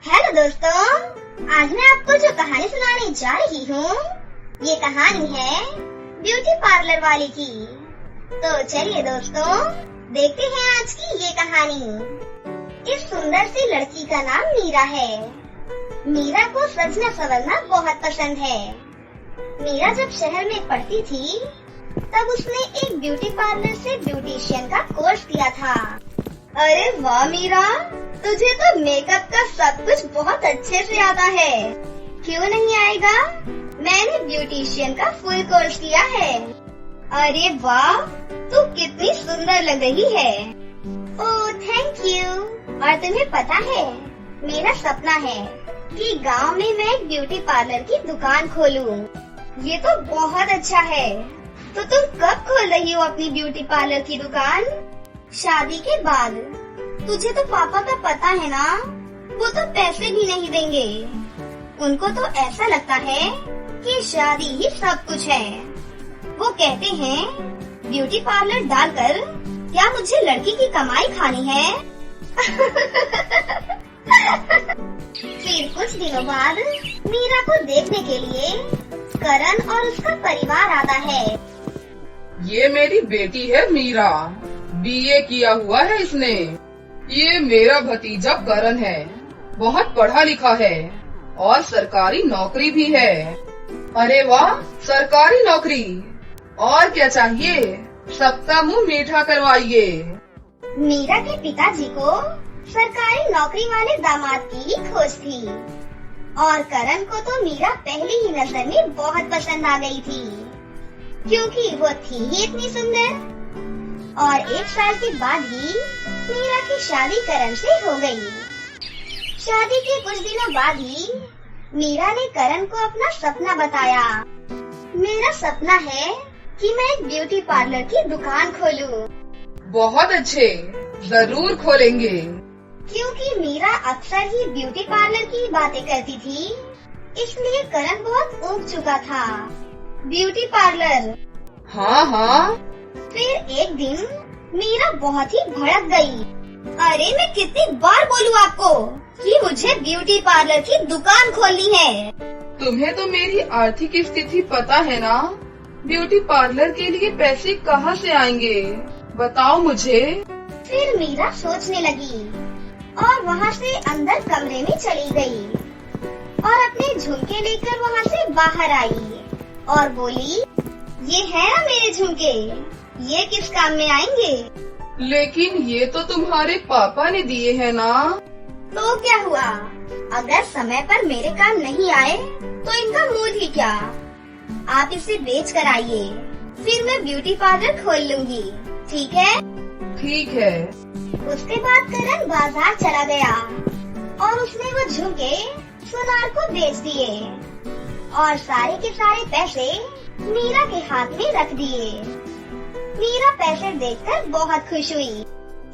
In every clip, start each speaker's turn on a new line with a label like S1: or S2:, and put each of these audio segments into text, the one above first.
S1: Hello दोस्तों, आज मैं आपको जो कहानी सुनाने जा रही हूँ, ये कहानी है ब्यूटी पार्लर वाली की। तो चलिए दोस्तों, देखते हैं आज की ये कहानी। इस सुंदर सी लड़की का नाम मीरा है। मीरा को सजना संवरना बहुत पसंद है। मीरा जब शहर में पढ़ती थी, तब उसने एक ब्यूटी पार्लर से ब्यूटिशियन का कोर्स किया था। अरे वाह मीरा, तुझे तो मेकअप का सब कुछ बहुत अच्छे से आता है। क्यों नहीं आएगा? मैंने ब्यूटिशियन का फुल कोर्स किया है। अरे वाह, तू कितनी सुंदर लग रही है। Oh thank you. और तुम्हें पता है, मेरा सपना है कि गांव में मैं एक ब्यूटी पार्लर की दुकान खोलूं। ये तो बहुत अच्छा है। तो तुम कब खोल रही हो अपनी ब्यूटी पार्लर की दुकान? शादी के बाद। तुझे तो पापा का पता है ना, वो तो पैसे भी नहीं देंगे। उनको तो ऐसा लगता है कि शादी ही सब कुछ है। वो कहते हैं ब्यूटी पार्लर डालकर क्या मुझे लड़की की कमाई खानी है? फिर कुछ दिनों बाद मीरा को देखने के लिए करण और उसका परिवार आता है।
S2: ये मेरी बेटी है मीरा, बीए किया हुआ है इसने। ये मेरा भतीजा करण है, बहुत पढ़ा लिखा है और सरकारी नौकरी भी है। अरे वाह, सरकारी नौकरी! और क्या चाहिए? सबका मुंह मीठा करवाइए।
S1: मीरा के पिताजी को सरकारी नौकरी वाले दामाद की ही खोज थी और करण को तो मीरा पहली ही नजर में बहुत पसंद आ गई थी, क्योंकि वो थी ही इतनी सुंदर। और 1 साल के बाद ही मीरा की शादी करण से हो गई। शादी के कुछ दिनों बाद ही मीरा ने करण को अपना सपना बताया। मेरा सपना है कि मैं एक ब्यूटी पार्लर की दुकान खोलूं।
S2: बहुत अच्छे, जरूर खोलेंगे।
S1: क्योंकि मीरा अक्सर ही ब्यूटी पार्लर की बातें करती थी, इसलिए करण बहुत ऊब चुका था। Beauty parlour.
S2: हाँ।
S1: फिर एक दिन मीरा बहुत ही भड़क गई। अरे मैं कितनी बार बोलूं आपको कि मुझे ब्यूटी पार्लर की दुकान खोलनी है।
S2: तुम्हें तो मेरी आर्थिक स्थिति पता है ना। ब्यूटी पार्लर के लिए पैसे कहाँ से आएंगे, बताओ मुझे।
S1: फिर मीरा सोचने लगी और वहाँ से अंदर कमरे में चली गई और अपने झुमके लेकर वहाँ से बाहर आई और बोली, ये है ना मेरे झुमके, ये किस काम में आएंगे?
S2: लेकिन ये तो तुम्हारे पापा ने दिए हैं ना।
S1: तो क्या हुआ? अगर समय पर मेरे काम नहीं आए तो इनका मूल ही क्या? आप इसे बेच कर आइए, फिर मैं ब्यूटी पार्लर खोल लूंगी। ठीक है?
S2: ठीक है।
S1: उसके बाद करण बाजार चला गया और उसने वो झुमके सुनार को बेच दिए और सारे के सारे पैसे मीरा के हाथ में रख दिए। मीरा पैसे देखकर बहुत खुश हुई।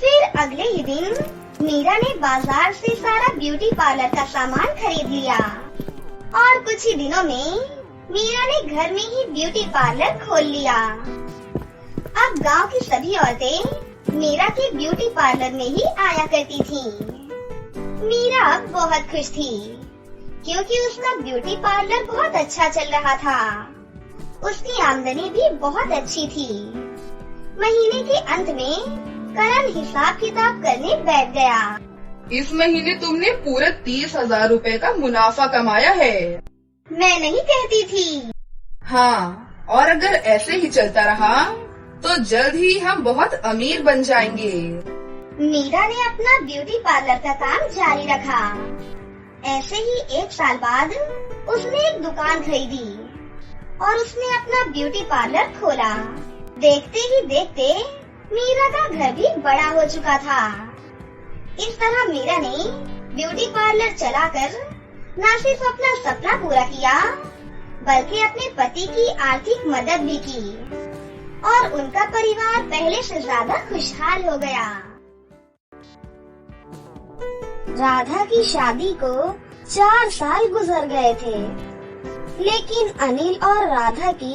S1: फिर अगले ही दिन मीरा ने बाजार से सारा ब्यूटी पार्लर का सामान खरीद लिया और कुछ ही दिनों में मीरा ने घर में ही ब्यूटी पार्लर खोल लिया। अब गांव की सभी औरतें मीरा के ब्यूटी पार्लर में ही आया करती थीं। मीरा अब बहुत खुश थी, क्योंकि उसका ब्यूटी पार्लर बहुत अच्छा चल रहा था। उसकी आमदनी भी बहुत अच्छी थी। महीने के अंत में करण हिसाब किताब करने बैठ गया।
S2: इस महीने तुमने पूरे 30,000 रुपए का मुनाफा कमाया है।
S1: मैं नहीं कहती थी।
S2: हाँ, और अगर ऐसे ही चलता रहा तो जल्द ही हम बहुत अमीर बन जाएंगे।
S1: मीरा ने अपना ब्यूटी पार्लर का काम जारी रखा। ऐसे ही 1 साल बाद उसने एक दुकान खरीदी और उसने अपना ब्यूटी पार्लर खोला। देखते ही देखते मीरा का घर भी बड़ा हो चुका था। इस तरह मीरा ने ब्यूटी पार्लर चलाकर न सिर्फ अपना सपना पूरा किया, बल्कि अपने पति की आर्थिक मदद भी की और उनका परिवार पहले से ज्यादा खुशहाल हो गया। राधा की शादी को 4 साल गुजर गए थे, लेकिन अनिल और राधा की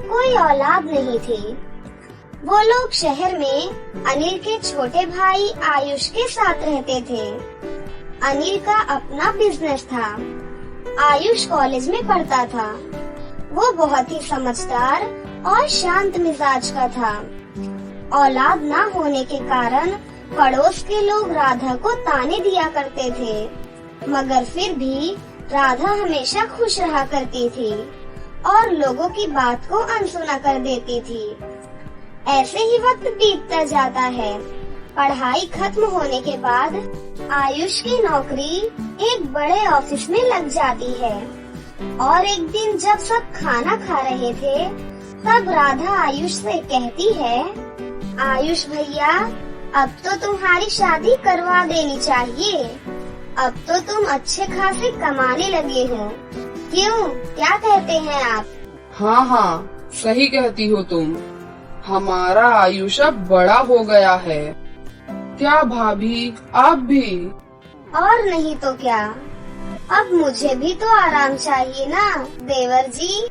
S1: कोई औलाद नहीं थी। वो लोग शहर में अनिल के छोटे भाई आयुष के साथ रहते थे। अनिल का अपना बिजनेस था। आयुष कॉलेज में पढ़ता था। वो बहुत ही समझदार और शांत मिजाज का था। औलाद ना होने के कारण पड़ोस के लोग राधा को ताने दिया करते थे, मगर फिर भी राधा हमेशा खुश रहा करती थी और लोगों की बात को अनसुना कर देती थी। ऐसे ही वक्त बीतता जाता है। पढ़ाई खत्म होने के बाद आयुष की नौकरी एक बड़े ऑफिस में लग जाती है और एक दिन जब सब खाना खा रहे थे तब राधा आयुष से कहती है, आयुष भैया, अब तो तुम्हारी शादी करवा देनी चाहिए। अब तो तुम अच्छे खासे कमाने लगे हो। क्यों, क्या कहते हैं आप?
S2: हाँ, सही कहती हो तुम। हमारा आयुष अब बड़ा हो गया है। क्या भाभी, आप भी?
S1: और नहीं तो क्या। अब मुझे भी तो आराम चाहिए ना देवर जी।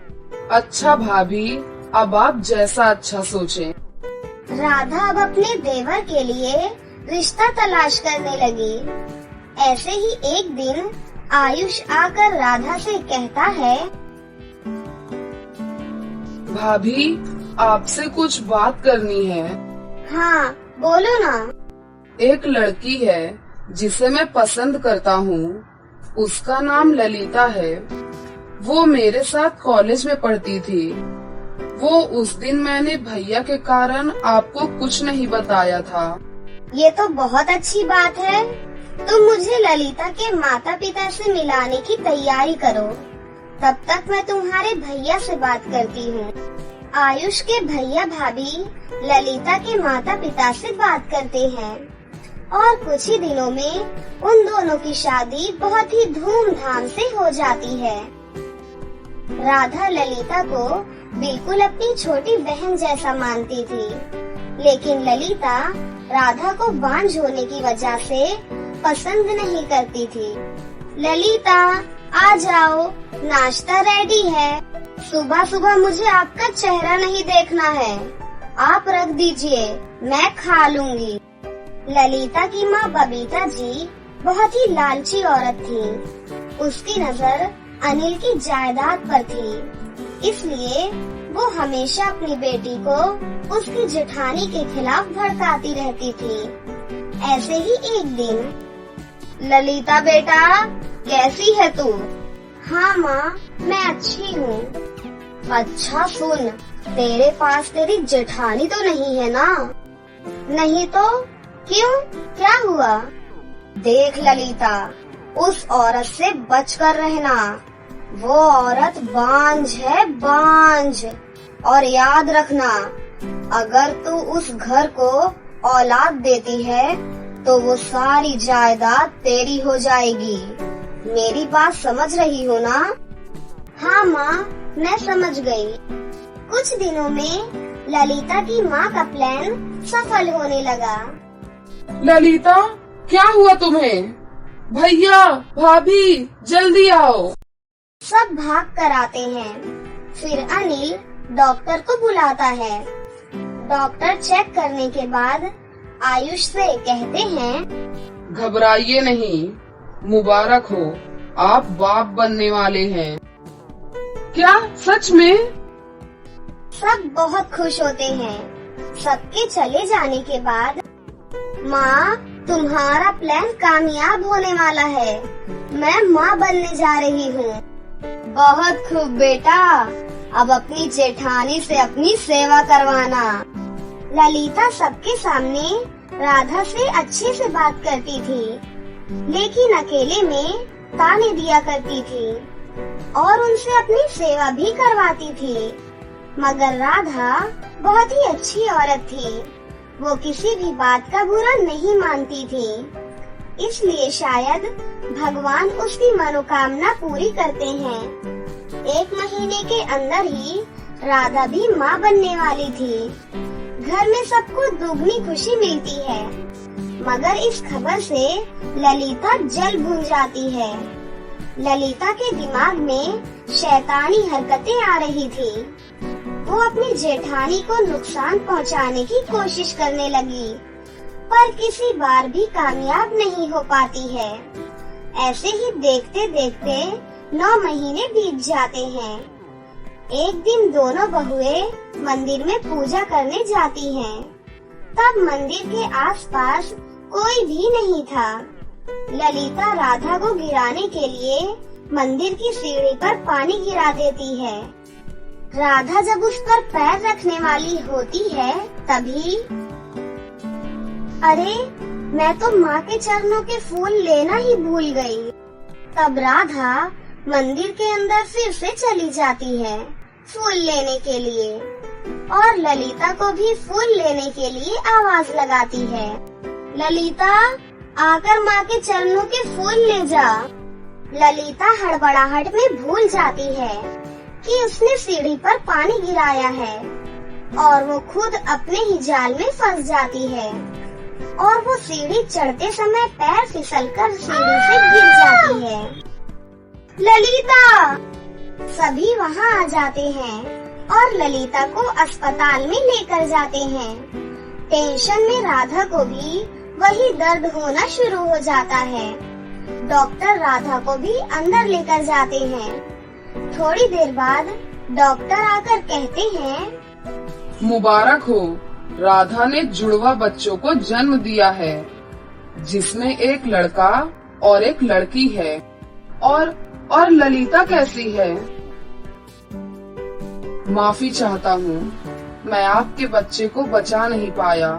S2: अच्छा भाभी, अब आप जैसा अच्छा सोचें।
S1: राधा अब अपने देवर के लिए रिश्ता तलाश करने लगी। ऐसे ही एक दिन आयुष आकर राधा से कहता है,
S2: भाभी, आपसे कुछ बात करनी है।
S1: हाँ, बोलो ना।
S2: एक लड़की है जिसे मैं पसंद करता हूँ। उसका नाम ललिता है। वो मेरे साथ कॉलेज में पढ़ती थी। वो उस दिन मैंने भैया के कारण आपको कुछ नहीं बताया था।
S1: ये तो बहुत अच्छी बात है। तुम मुझे ललिता के माता पिता से मिलाने की तैयारी करो। तब तक मैं तुम्हारे भैया से बात करती हूँ। आयुष के भैया भाभी ललिता के माता पिता से बात करते हैं और कुछ ही दिनों में उन दोनों की शादी बहुत ही धूमधाम से हो जाती है। राधा ललिता को बिल्कुल अपनी छोटी बहन जैसा मानती थी, लेकिन ललिता राधा को बांझ होने की वजह से पसंद नहीं करती थी। ललिता, आ जाओ, नाश्ता रेडी है। सुबह सुबह मुझे आपका चेहरा नहीं देखना है। आप रख दीजिए, मैं खा लूंगी। ललिता की माँ बबीता जी बहुत ही लालची औरत थी। उसकी नजर अनिल की जायदाद पर थी, इसलिए वो हमेशा अपनी बेटी को उसकी जेठानी के खिलाफ भड़काती रहती थी। ऐसे ही एक दिन, ललिता बेटा, कैसी है तू? हाँ माँ, मैं अच्छी हूँ। अच्छा सुन, तेरे पास तेरी जेठानी तो नहीं है ना? नहीं तो क्यों, क्या हुआ? देख ललिता, उस औरत से बचकर रहना। वो औरत बांझ है, बांझ। और याद रखना, अगर तू उस घर को औलाद देती है तो वो सारी जायदाद तेरी हो जाएगी। मेरी बात समझ रही हो ना? हाँ माँ, मैं समझ गई। कुछ दिनों में ललिता की माँ का प्लान सफल होने लगा।
S2: ललिता, क्या हुआ तुम्हें? भैया, भाभी, जल्दी आओ।
S1: सब भाग कर आते हैं। फिर अनिल डॉक्टर को बुलाता है। डॉक्टर चेक करने के बाद आयुष से कहते हैं,
S2: घबराइए नहीं, मुबारक हो, आप बाप बनने वाले हैं। क्या सच में?
S1: सब बहुत खुश होते हैं। सबके चले जाने के बाद, माँ, तुम्हारा प्लान कामयाब होने वाला है। मैं माँ बनने जा रही हूँ। बहुत खूब बेटा, अब अपनी जेठानी से अपनी सेवा करवाना। ललिता सबके सामने राधा से अच्छे से बात करती थी, लेकिन अकेले में ताने दिया करती थी और उनसे अपनी सेवा भी करवाती थी। मगर राधा बहुत ही अच्छी औरत थी। वो किसी भी बात का बुरा नहीं मानती थी, इसलिए शायद भगवान उसकी मनोकामना पूरी करते हैं। 1 महीने के अंदर ही राधा भी माँ बनने वाली थी। घर में सबको दुगनी खुशी मिलती है, मगर इस खबर से ललिता जल भून जाती है। ललिता के दिमाग में शैतानी हरकतें आ रही थी। वो अपनी जेठानी को नुकसान पहुंचाने की कोशिश करने लगी, पर किसी बार भी कामयाब नहीं हो पाती है। ऐसे ही देखते देखते 9 महीने बीत जाते हैं। एक दिन दोनों बहुएं मंदिर में पूजा करने जाती हैं। तब मंदिर के आसपास कोई भी नहीं था। ललिता राधा को गिराने के लिए मंदिर की सीढ़ी पर पानी गिरा देती है। राधा जब उस पर पैर रखने वाली होती है तभी, अरे मैं तो माँ के चरणों के फूल लेना ही भूल गई। तब राधा मंदिर के अंदर फिर से चली जाती है फूल लेने के लिए और ललिता को भी फूल लेने के लिए आवाज लगाती है, ललिता आकर माँ के चरणों के फूल ले जा। ललिता हड़बड़ाहट में भूल जाती है कि उसने सीढ़ी पर पानी गिराया है और वो खुद अपने ही जाल में फंस जाती है और वो सीढ़ी चढ़ते समय पैर फिसलकर सीढ़ी से गिर जाती है। ललिता! सभी वहाँ आ जाते हैं और ललिता को अस्पताल में लेकर जाते हैं। टेंशन में राधा को भी वही दर्द होना शुरू हो जाता है। डॉक्टर राधा को भी अंदर लेकर जाते हैं। थोड़ी देर बाद डॉक्टर आकर कहते हैं,
S2: मुबारक हो, राधा ने जुड़वा बच्चों को जन्म दिया है, जिसमें एक लड़का और एक लड़की है। और ललिता कैसी है? माफी चाहता हूँ, मैं आपके बच्चे को बचा नहीं पाया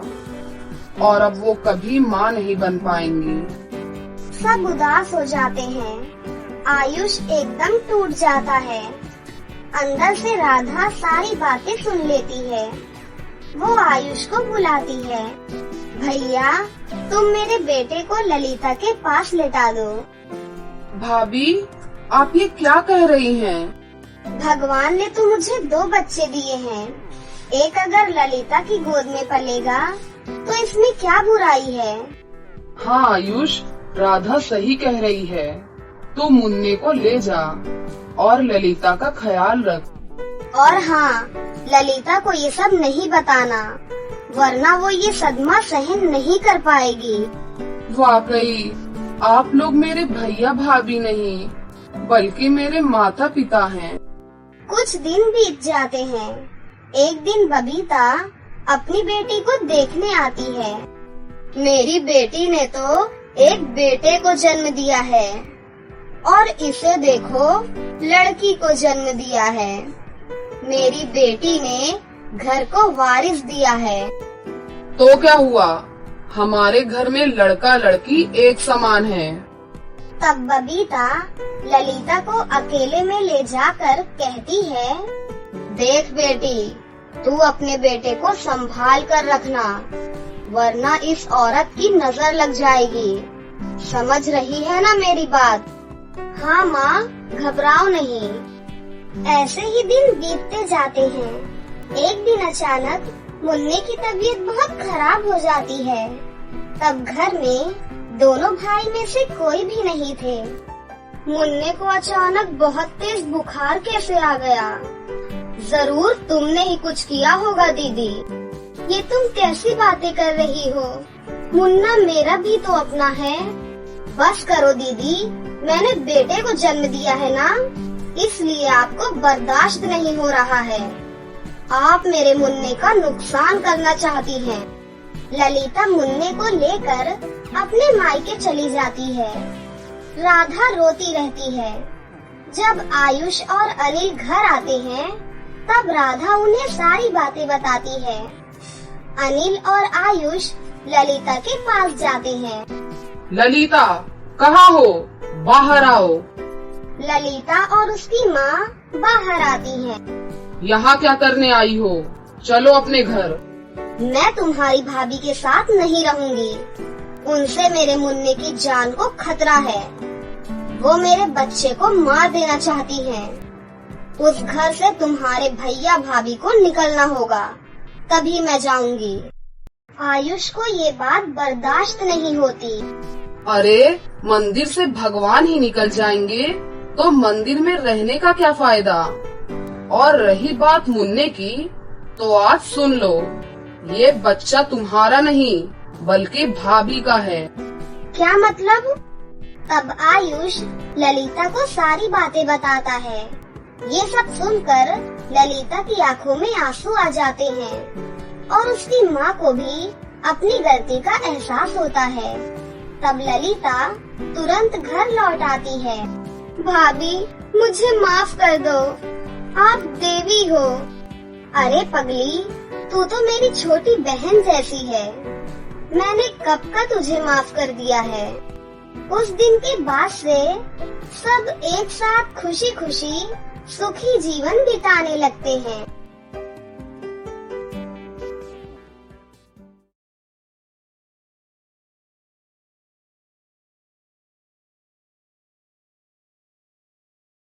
S2: और अब वो कभी माँ नहीं बन पाएंगी।
S1: सब उदास हो जाते हैं। आयुष एकदम टूट जाता है। अंदर से राधा सारी बातें सुन लेती है। वो आयुष को बुलाती है, भैया तुम मेरे बेटे को ललिता के पास लेटा दो।
S2: भाभी, आप ये क्या कह रही हैं?
S1: भगवान ने तो मुझे 2 बच्चे दिए हैं। एक अगर ललिता की गोद में पलेगा तो इसमें क्या बुराई है?
S2: हाँ आयुष, राधा सही कह रही है। तू मुन्ने को ले जा और ललिता का ख्याल रख।
S1: और हाँ, ललिता को ये सब नहीं बताना, वरना वो ये सदमा सहन नहीं कर पाएगी।
S2: वाकई आप लोग मेरे भैया भाभी नहीं, बल्कि मेरे माता पिता हैं।
S1: कुछ दिन बीत जाते हैं। एक दिन बबीता अपनी बेटी को देखने आती है। मेरी बेटी ने तो एक बेटे को जन्म दिया है और इसे देखो, लड़की को जन्म दिया है। मेरी बेटी ने घर को वारिस दिया है।
S2: तो क्या हुआ, हमारे घर में लड़का लड़की एक समान है।
S1: तब बबीता ललिता को अकेले में ले जाकर कहती है, देख बेटी, तू अपने बेटे को संभाल कर रखना, वरना इस औरत की नजर लग जाएगी। समझ रही है ना मेरी बात? हाँ माँ, घबराओ नहीं। ऐसे ही दिन बीतते जाते हैं। एक दिन अचानक मुन्ने की तबीयत बहुत खराब हो जाती है। तब घर में दोनों भाई में से कोई भी नहीं थे। मुन्ने को अचानक बहुत तेज बुखार कैसे आ गया? जरूर तुमने ही कुछ किया होगा दीदी। ये तुम कैसी बातें कर रही हो? मुन्ना मेरा भी तो अपना है। बस करो दीदी, मैंने बेटे को जन्म दिया है ना, इसलिए आपको बर्दाश्त नहीं हो रहा है। आप मेरे मुन्ने का नुकसान करना चाहती हैं। ललिता मुन्ने को लेकर अपने मायके चली जाती है। राधा रोती रहती है। जब आयुष और अनिल घर आते हैं, तब राधा उन्हें सारी बातें बताती है। अनिल और आयुष ललिता के पास जाते हैं।
S2: ललिता, कहाँ हो? बाहर आओ।
S1: ललिता और उसकी माँ बाहर आती हैं।
S2: यहाँ क्या करने आई हो? चलो अपने घर।
S1: मैं तुम्हारी भाभी के साथ नहीं रहूंगी। उनसे मेरे मुन्ने की जान को खतरा है। वो मेरे बच्चे को मार देना चाहती हैं। उस घर से तुम्हारे भैया भाभी को निकलना होगा, तभी मैं जाऊंगी। आयुष को ये बात बर्दाश्त नहीं होती।
S2: अरे, मंदिर से भगवान ही निकल जाएंगे तो मंदिर में रहने का क्या फायदा? और रही बात मुन्ने की, तो आज सुन लो, ये बच्चा तुम्हारा नहीं बल्कि भाभी का है।
S1: क्या मतलब? तब आयुष ललिता को सारी बातें बताता है। ये सब सुनकर ललिता की आंखों में आंसू आ जाते हैं और उसकी माँ को भी अपनी गलती का एहसास होता है। तब ललिता तुरंत घर लौट आती है। भाभी, मुझे माफ कर दो, आप देवी हो। अरे पगली, तू तो मेरी छोटी बहन जैसी है। मैंने कब का तुझे माफ कर दिया है। उस दिन के बाद से सब एक साथ खुशी खुशी सुखी जीवन बिताने लगते हैं।